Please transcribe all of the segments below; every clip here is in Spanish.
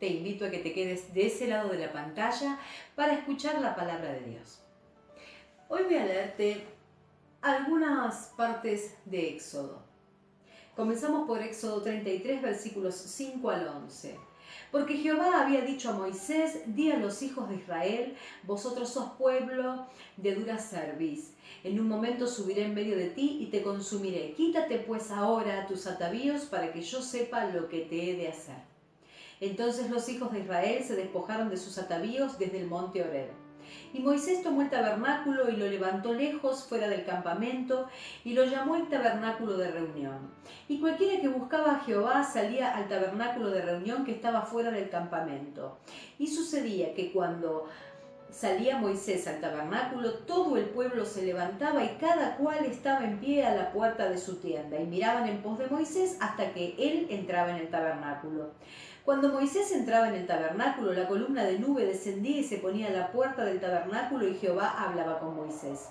te invito a que te quedes de ese lado de la pantalla para escuchar la palabra de Dios. Hoy voy a leerte algunas partes de Éxodo. Comenzamos por Éxodo 33, versículos 5 al 11. Porque Jehová había dicho a Moisés: di a los hijos de Israel, vosotros sos pueblo de dura cerviz. En un momento subiré en medio de ti y te consumiré. Quítate pues ahora tus atavíos para que yo sepa lo que te he de hacer. Entonces los hijos de Israel se despojaron de sus atavíos desde el monte Horeb. Y Moisés tomó el tabernáculo y lo levantó lejos fuera del campamento y lo llamó el tabernáculo de reunión. Y cualquiera que buscaba a Jehová salía al tabernáculo de reunión que estaba fuera del campamento. Y sucedía que cuando salía Moisés al tabernáculo, todo el pueblo se levantaba y cada cual estaba en pie a la puerta de su tienda y miraban en pos de Moisés hasta que él entraba en el tabernáculo. Cuando Moisés entraba en el tabernáculo, la columna de nube descendía y se ponía a la puerta del tabernáculo y Jehová hablaba con Moisés.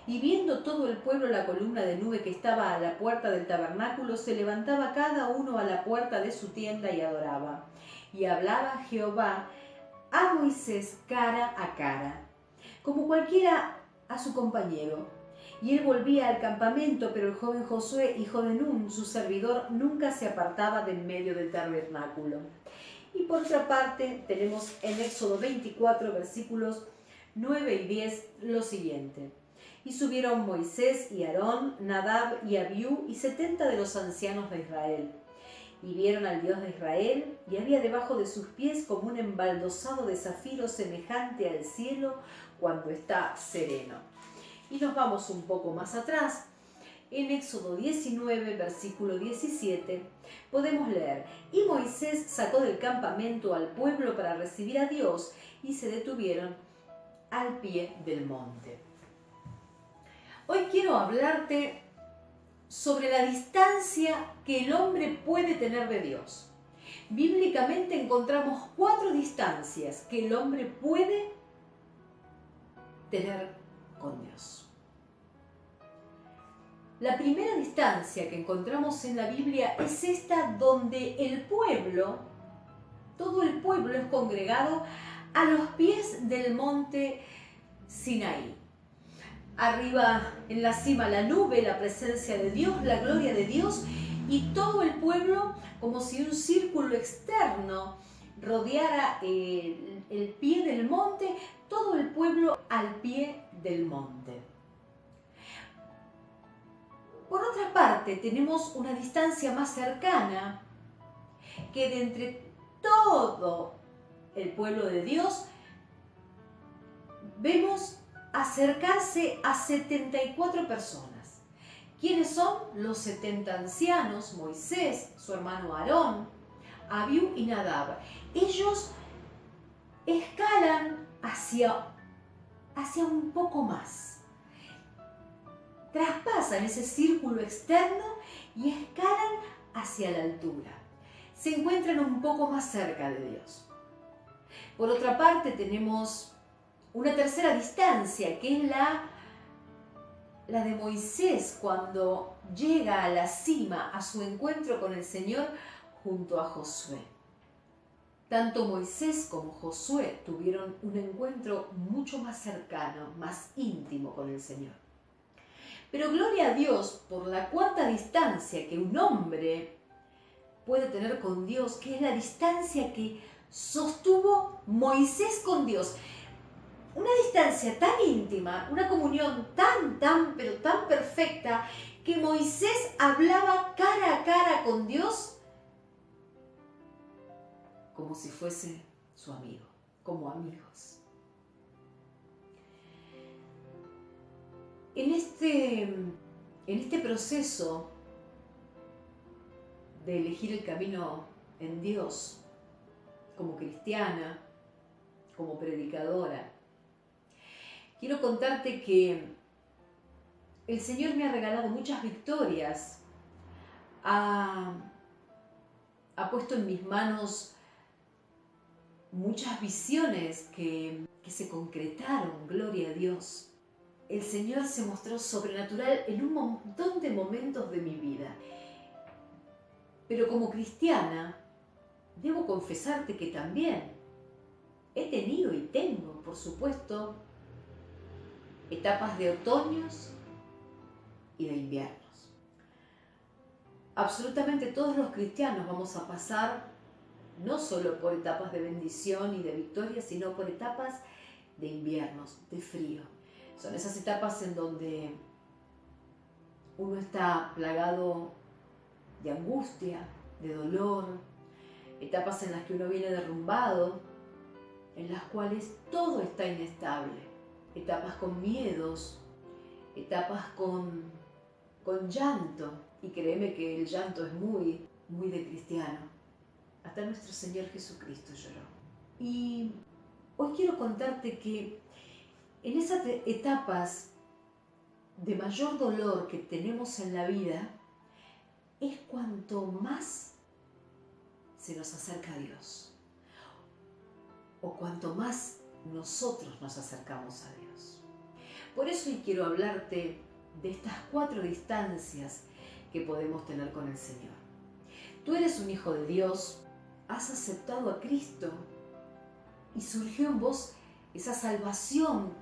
Y viendo todo el pueblo la columna de nube que estaba a la puerta del tabernáculo, se levantaba cada uno a la puerta de su tienda y adoraba. Y hablaba Jehová a Moisés cara a cara, como cualquiera a su compañero. Y él volvía al campamento, pero el joven Josué, hijo de Nun, su servidor, nunca se apartaba de en medio del tabernáculo. Y por otra parte, tenemos en Éxodo 24, versículos 9 y 10, lo siguiente. Y subieron Moisés y Aarón, Nadab y Abiú, y 70 de los ancianos de Israel. Y vieron al Dios de Israel, y había debajo de sus pies como un embaldosado de zafiro semejante al cielo cuando está sereno. Y nos vamos un poco más atrás. En Éxodo 19, versículo 17, podemos leer: y Moisés sacó del campamento al pueblo para recibir a Dios, y se detuvieron al pie del monte. Hoy quiero hablarte sobre la distancia que el hombre puede tener de Dios. Bíblicamente encontramos 4 distancias que el hombre puede tener con Dios. La primera distancia que encontramos en la Biblia es esta, donde el pueblo, todo el pueblo es congregado a los pies del monte Sinaí. Arriba en la cima la nube, la presencia de Dios, la gloria de Dios, y todo el pueblo como si un círculo externo rodeara el pie del monte, todo el pueblo al pie del monte. Por otra parte, tenemos una distancia más cercana, que de entre todo el pueblo de Dios vemos acercarse a 74 personas. ¿Quiénes son? Los 70 ancianos: Moisés, su hermano Aarón, Abiú y Nadab. Ellos escalan hacia un poco más. Traspasan ese círculo externo y escalan hacia la altura. Se encuentran un poco más cerca de Dios. Por otra parte, tenemos una tercera distancia, que es la de Moisés cuando llega a la cima, a su encuentro con el Señor junto a Josué. Tanto Moisés como Josué tuvieron un encuentro mucho más cercano, más íntimo con el Señor. Pero gloria a Dios por la cuarta distancia que un hombre puede tener con Dios, que es la distancia que sostuvo Moisés con Dios. Una distancia tan íntima, una comunión pero tan perfecta, que Moisés hablaba cara a cara con Dios como si fuese su amigo, como amigos. En este proceso de elegir el camino en Dios, como cristiana, como predicadora, quiero contarte que el Señor me ha regalado muchas victorias, ha puesto en mis manos muchas visiones que se concretaron, gloria a Dios. El Señor se mostró sobrenatural en un montón de momentos de mi vida. Pero como cristiana, debo confesarte que también he tenido y tengo, por supuesto, etapas de otoños y de inviernos. Absolutamente todos los cristianos vamos a pasar no solo por etapas de bendición y de victoria, sino por etapas de inviernos, de frío. Son esas etapas en donde uno está plagado de angustia, de dolor, etapas en las que uno viene derrumbado, en las cuales todo está inestable, etapas con miedos, etapas con llanto, y créeme que el llanto es muy, muy de cristiano. Hasta nuestro Señor Jesucristo lloró. Y hoy quiero contarte que en esas etapas de mayor dolor que tenemos en la vida, es cuanto más se nos acerca a Dios, o cuanto más nosotros nos acercamos a Dios. Por eso hoy quiero hablarte de estas 4 distancias que podemos tener con el Señor. Tú eres un hijo de Dios, has aceptado a Cristo y surgió en vos esa salvación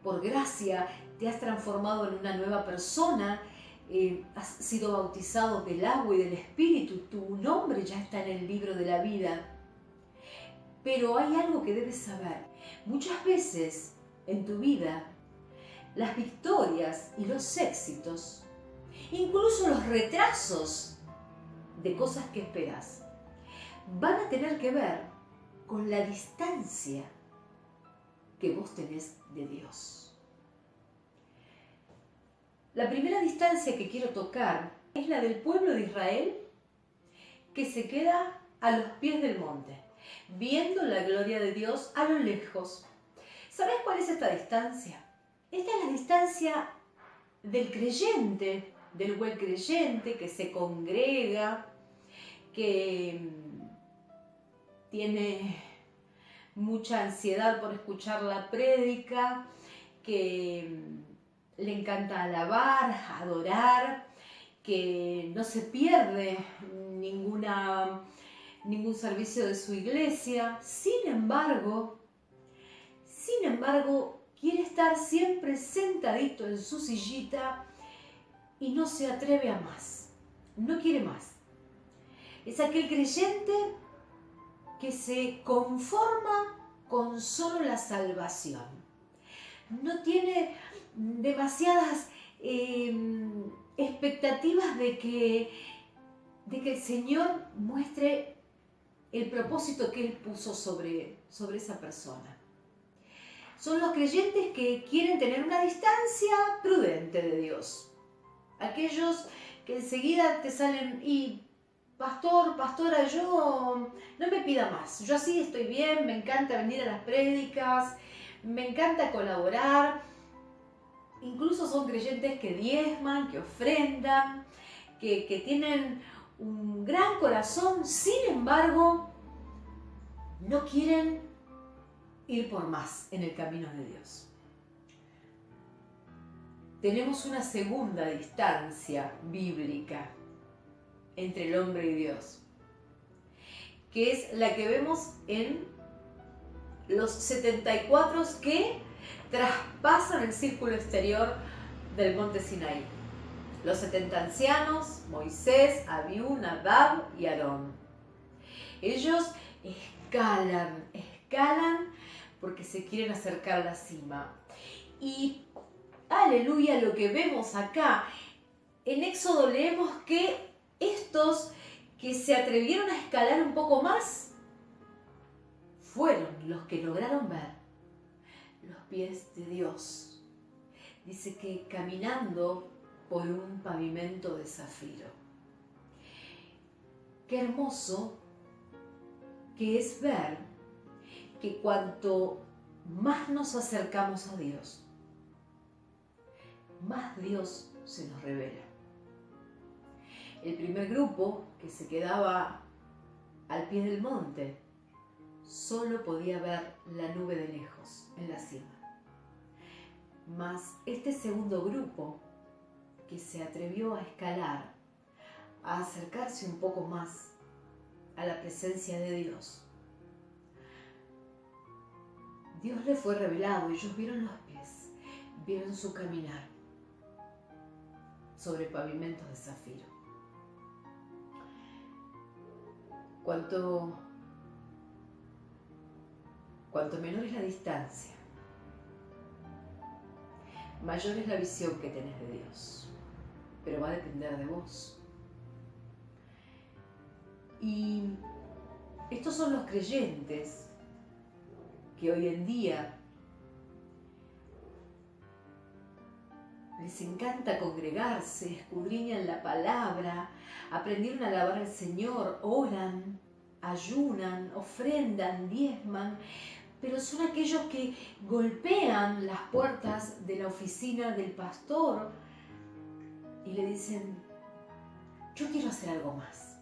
por gracia, te has transformado en una nueva persona, has sido bautizado del agua y del Espíritu, tu nombre ya está en el libro de la vida. Pero hay algo que debes saber. Muchas veces en tu vida, las victorias y los éxitos, incluso los retrasos de cosas que esperas, van a tener que ver con la distancia que vos tenés de Dios. La primera distancia que quiero tocar es la del pueblo de Israel, que se queda a los pies del monte, viendo la gloria de Dios a lo lejos. ¿Sabés cuál es esta distancia? Esta es la distancia del creyente, del buen creyente que se congrega, que tiene mucha ansiedad por escuchar la prédica, que le encanta alabar, adorar, que no se pierde ningún servicio de su iglesia. Sin embargo, quiere estar siempre sentadito en su sillita y no se atreve a más, no quiere más. Es aquel creyente que se conforma con solo la salvación. No tiene demasiadas expectativas de que el Señor muestre el propósito que Él puso sobre esa persona. Son los creyentes que quieren tener una distancia prudente de Dios. Aquellos que enseguida te salen y pastora, yo no me pida más. Yo así estoy bien, me encanta venir a las prédicas, me encanta colaborar. Incluso son creyentes que diezman, que ofrendan, que tienen un gran corazón. Sin embargo, no quieren ir por más en el camino de Dios. Tenemos una segunda distancia bíblica entre el hombre y Dios, que es la que vemos en los 74 que traspasan el círculo exterior del monte Sinaí. Los 70 ancianos, Moisés, Abiú, Nadab y Aarón. Ellos escalan porque se quieren acercar a la cima. Y aleluya, lo que vemos acá, en Éxodo leemos que estos que se atrevieron a escalar un poco más fueron los que lograron ver los pies de Dios. Dice que caminando por un pavimento de zafiro. Qué hermoso que es ver que cuanto más nos acercamos a Dios, más Dios se nos revela. El primer grupo que se quedaba al pie del monte solo podía ver la nube de lejos en la cima. Mas este segundo grupo que se atrevió a escalar, a acercarse un poco más, a la presencia de Dios, Dios les fue revelado. Ellos vieron los pies, vieron su caminar sobre pavimentos de zafiro. Cuanto menor es la distancia, mayor es la visión que tenés de Dios, pero va a depender de vos. Y estos son los creyentes que hoy en día les encanta congregarse, escudriñan la palabra, aprendieron a alabar al Señor, oran, ayunan, ofrendan, diezman, pero son aquellos que golpean las puertas de la oficina del pastor y le dicen: yo quiero hacer algo más.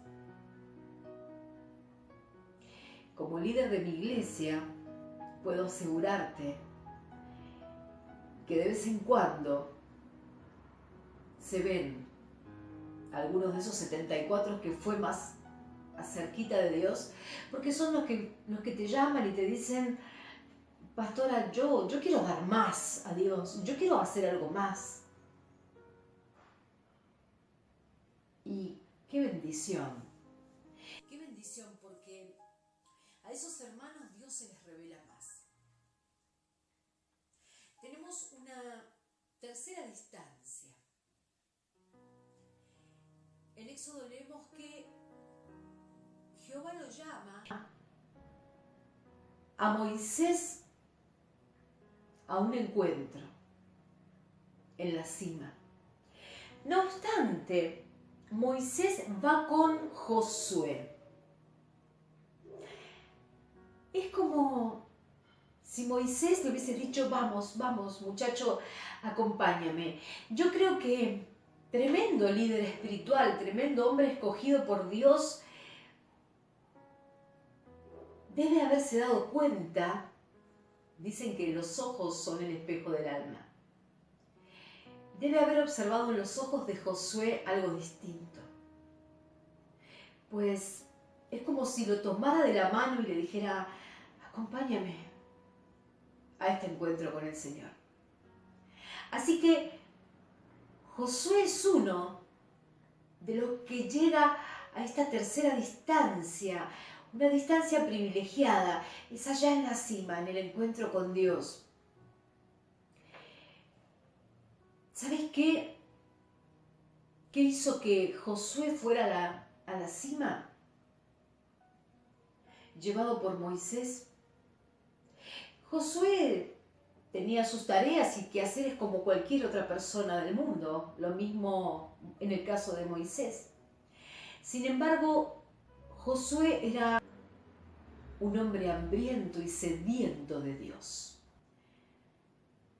Como líder de mi iglesia, puedo asegurarte que de vez en cuando se ven algunos de esos 74 que fue más cerquita de Dios, porque son los que te llaman y te dicen: pastora, yo quiero dar más a Dios, yo quiero hacer algo más. Y qué bendición, porque a esos hermanos Dios se les revela más. Tenemos una tercera distancia. En Éxodo leemos que Jehová lo llama a Moisés a un encuentro en la cima. No obstante, Moisés va con Josué. Es como si Moisés le hubiese dicho: vamos, muchacho, acompáñame. Yo creo que tremendo líder espiritual, tremendo hombre escogido por Dios, debe haberse dado cuenta. Dicen que los ojos son el espejo del alma. Debe haber observado en los ojos de Josué algo distinto. Pues es como si lo tomara de la mano y le dijera: acompáñame a este encuentro con el Señor. Así que Josué es uno de los que llega a esta tercera distancia, una distancia privilegiada, es allá en la cima, en el encuentro con Dios. ¿Sabes qué? ¿Qué hizo que Josué fuera a la cima? Llevado por Moisés. Josué tenía sus tareas y quehaceres como cualquier otra persona del mundo, lo mismo en el caso de Moisés. Sin embargo, Josué era un hombre hambriento y sediento de Dios.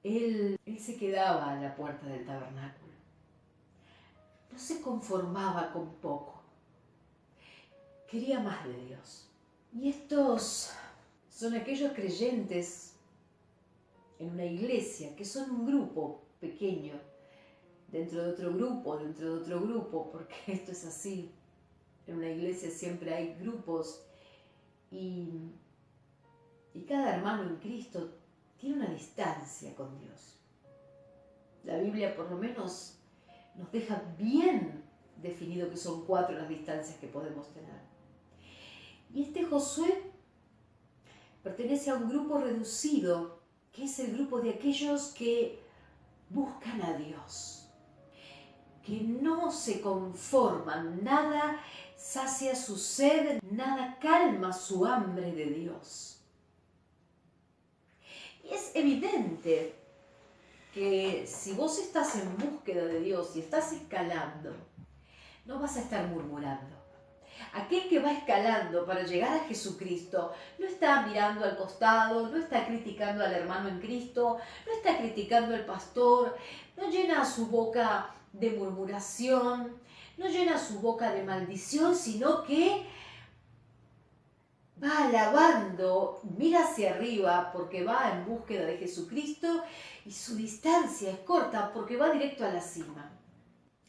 Él se quedaba a la puerta del tabernáculo. No se conformaba con poco. Quería más de Dios. Y estos son aquellos creyentes en una iglesia que son un grupo pequeño, dentro de otro grupo, porque esto es así. En una iglesia siempre hay grupos y cada hermano en Cristo tiene una distancia con Dios. La Biblia por lo menos nos deja bien definido que son 4 las distancias que podemos tener. Y este Josué pertenece a un grupo reducido, que es el grupo de aquellos que buscan a Dios, que no se conforman, nada sacia su sed, nada calma su hambre de Dios. Y es evidente que si vos estás en búsqueda de Dios y estás escalando, no vas a estar murmurando. Aquel que va escalando para llegar a Jesucristo no está mirando al costado, no está criticando al hermano en Cristo, no está criticando al pastor, no llena su boca de murmuración, no llena su boca de maldición, sino que va alabando, mira hacia arriba porque va en búsqueda de Jesucristo y su distancia es corta porque va directo a la cima.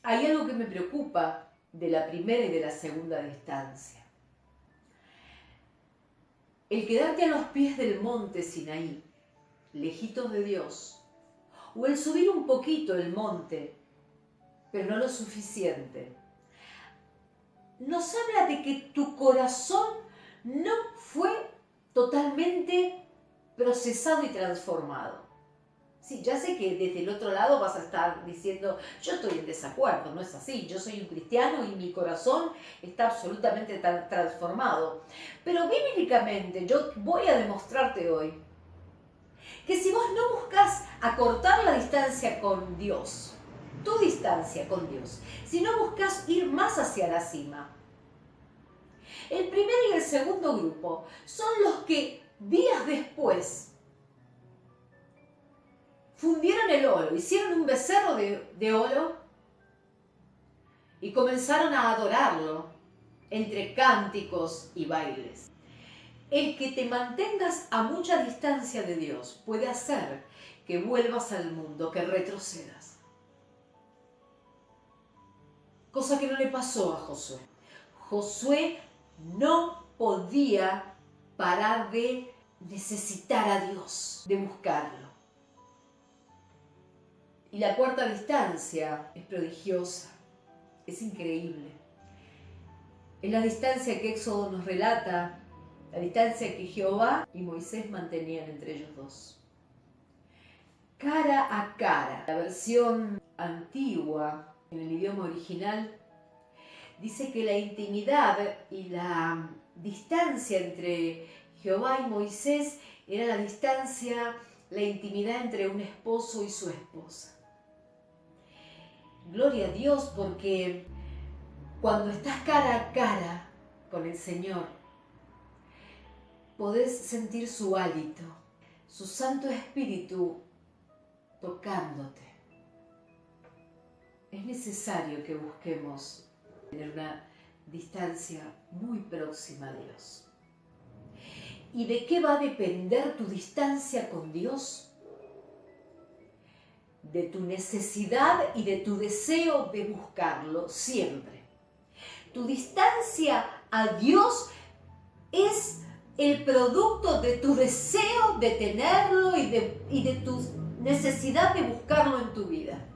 Hay algo que me preocupa de la primera y de la segunda distancia. el quedarte a los pies del monte Sinaí, lejitos de Dios, o el subir un poquito el monte, pero no lo suficiente, nos habla de que tu corazón no fue totalmente procesado y transformado. Sí, ya sé que desde el otro lado vas a estar diciendo, yo estoy en desacuerdo, no es así, yo soy un cristiano y mi corazón está absolutamente transformado. Pero bíblicamente yo voy a demostrarte hoy que si vos no buscas acortar la distancia con Dios, tu distancia con Dios, si no buscas ir más hacia la cima, el primer y el segundo grupo son los que días después fundieron el oro, hicieron un becerro de oro y comenzaron a adorarlo entre cánticos y bailes. El que te mantengas a mucha distancia de Dios puede hacer que vuelvas al mundo, que retrocedas. Cosa que no le pasó a Josué. Josué no podía parar de necesitar a Dios, de buscarlo. Y la cuarta distancia es prodigiosa, es increíble. Es la distancia que Éxodo nos relata, la distancia que Jehová y Moisés mantenían entre ellos dos. Cara a cara. La versión antigua, en el idioma original, dice que la intimidad y la distancia entre Jehová y Moisés era la distancia, la intimidad entre un esposo y su esposa. Gloria a Dios, porque cuando estás cara a cara con el Señor, podés sentir su hálito, su Santo Espíritu tocándote. Es necesario que busquemos tener una distancia muy próxima a Dios. ¿Y de qué va a depender tu distancia con Dios? De tu necesidad y de tu deseo de buscarlo siempre. Tu distancia a Dios es el producto de tu deseo de tenerlo y de tu necesidad de buscarlo en tu vida.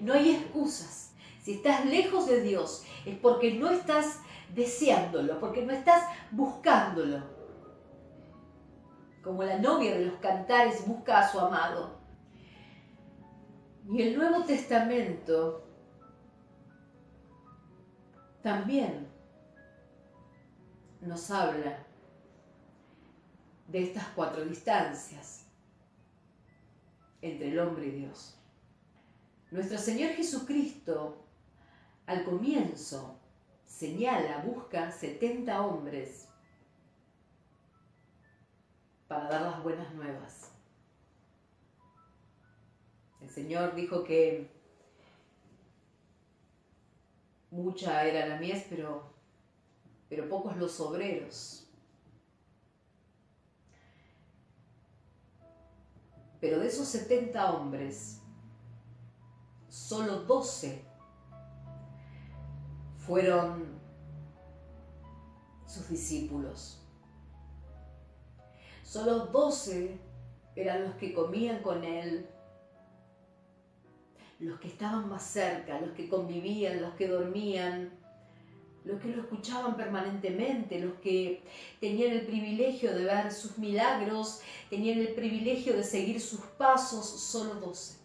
No hay excusas. Si estás lejos de Dios es porque no estás deseándolo, porque no estás buscándolo. Como la novia de los cantares busca a su amado. Y el Nuevo Testamento también nos habla de estas cuatro distancias entre el hombre y Dios. Nuestro Señor Jesucristo, al comienzo, busca 70 hombres para dar las buenas nuevas. El Señor dijo que mucha era la mies, pero pocos los obreros. Pero de esos 70 hombres, solo 12 fueron sus discípulos. Solo 12 eran los que comían con él, los que estaban más cerca, los que convivían, los que dormían, los que lo escuchaban permanentemente, los que tenían el privilegio de ver sus milagros, tenían el privilegio de seguir sus pasos, solo 12.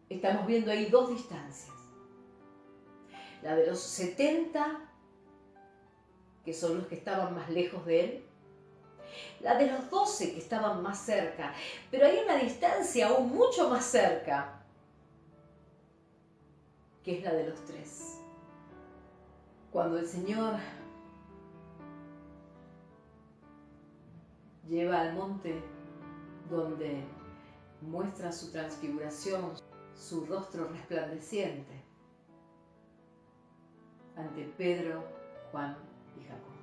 Estamos viendo ahí dos distancias. La de los 70, que son los que estaban más lejos de él, la de los 12 que estaban más cerca, pero hay una distancia aún mucho más cerca, que es la de los 3. Cuando el Señor lleva al monte donde muestra su transfiguración, su rostro resplandeciente, ante Pedro, Juan y Jacob.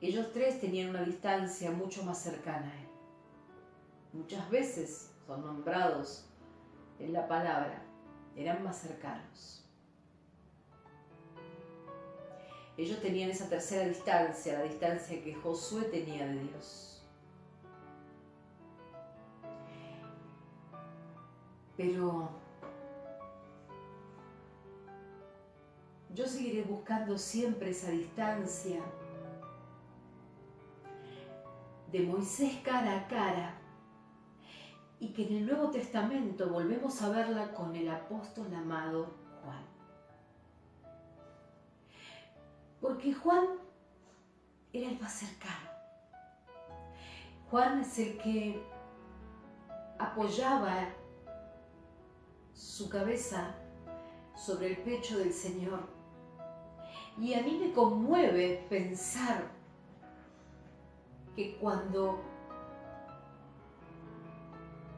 Ellos 3 tenían una distancia mucho más cercana a él. Muchas veces son nombrados en la palabra eran más cercanos. Ellos tenían esa tercera distancia, la distancia que Josué tenía de Dios. Pero yo seguiré buscando siempre esa distancia de Moisés cara a cara, y que en el Nuevo Testamento volvemos a verla con el apóstol amado Juan. Porque Juan era el más cercano. Juan es el que apoyaba su cabeza sobre el pecho del Señor. Y a mí me conmueve pensar que cuando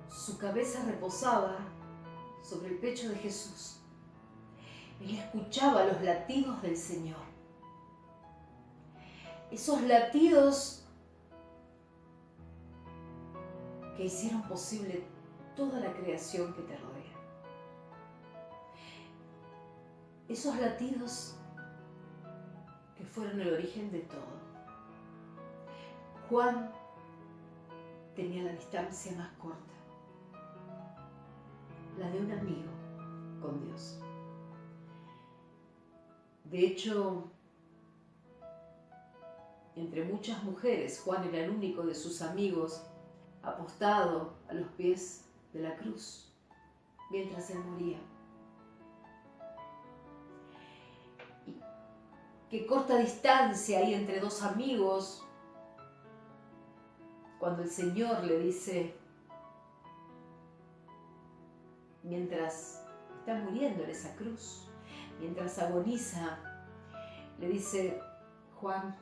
su cabeza reposaba sobre el pecho de Jesús, él escuchaba los latidos del Señor. Esos latidos que hicieron posible toda la creación que te rodea. Esos latidos que fueron el origen de todo. Juan tenía la distancia más corta, la de un amigo con Dios. De hecho, entre muchas mujeres, Juan era el único de sus amigos apostado a los pies de la cruz mientras él moría. Y qué corta distancia hay entre dos amigos cuando el Señor le dice, mientras está muriendo en esa cruz, mientras agoniza, le dice, Juan,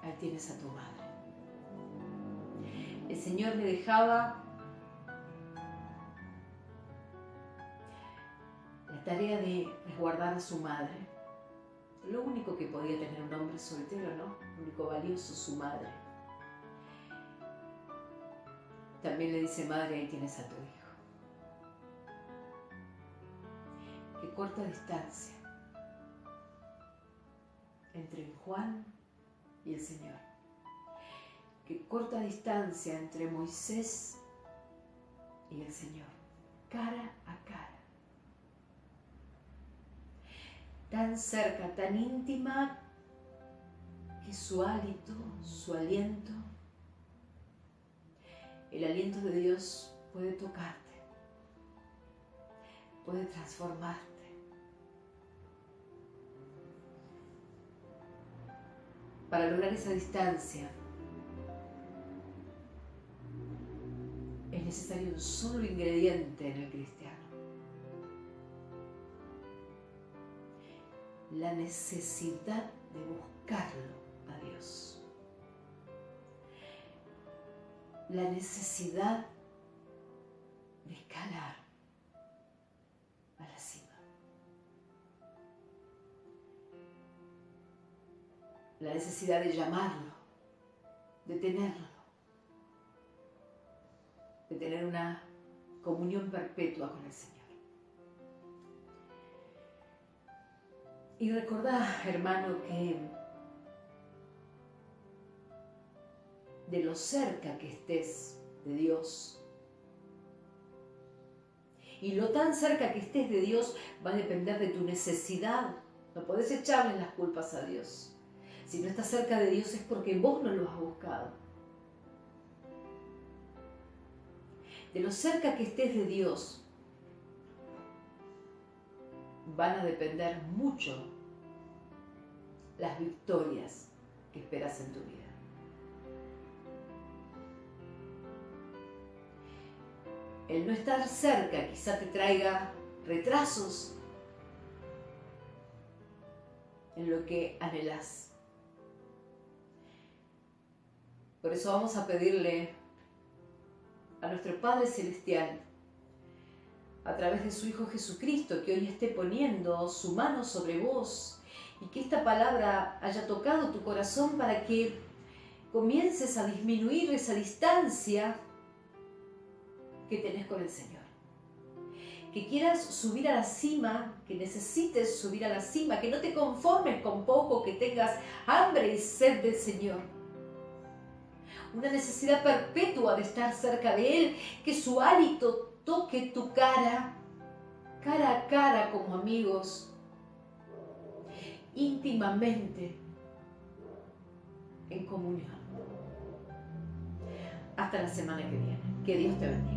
ahí tienes a tu madre. El Señor le dejaba la tarea de resguardar a su madre. Lo único que podía tener un hombre soltero, ¿no? Lo único valioso, su madre. También le dice, madre, ahí tienes a tu hijo. Qué corta distancia entre Juan y el Señor. Qué corta distancia entre Moisés y el Señor, cara a cara. Tan cerca, tan íntima, que su hálito, su aliento, el aliento de Dios puede tocarte, puede transformarte. Para lograr esa distancia es necesario un solo ingrediente en el cristiano: la necesidad de buscarlo a Dios, la necesidad de escalar a la cima, la necesidad de llamarlo, de tenerlo, de tener una comunión perpetua con el Señor. Y recordá, hermano, que de lo cerca que estés de Dios y lo tan cerca que estés de Dios va a depender de tu necesidad. No podés echarle las culpas a Dios. Si no estás cerca de Dios es porque vos no lo has buscado. De lo cerca que estés de Dios van a depender mucho las victorias que esperas en tu vida. El no estar cerca quizá te traiga retrasos en lo que anhelás. Por eso vamos a pedirle a nuestro Padre Celestial, a través de su Hijo Jesucristo, que hoy esté poniendo su mano sobre vos y que esta palabra haya tocado tu corazón para que comiences a disminuir esa distancia que tenés con el Señor. Que quieras subir a la cima, que necesites subir a la cima, que no te conformes con poco, que tengas hambre y sed del Señor. Una necesidad perpetua de estar cerca de Él, que su hálito toque tu cara a cara como amigos, íntimamente, en comunión. Hasta la semana que viene. Que Dios te bendiga.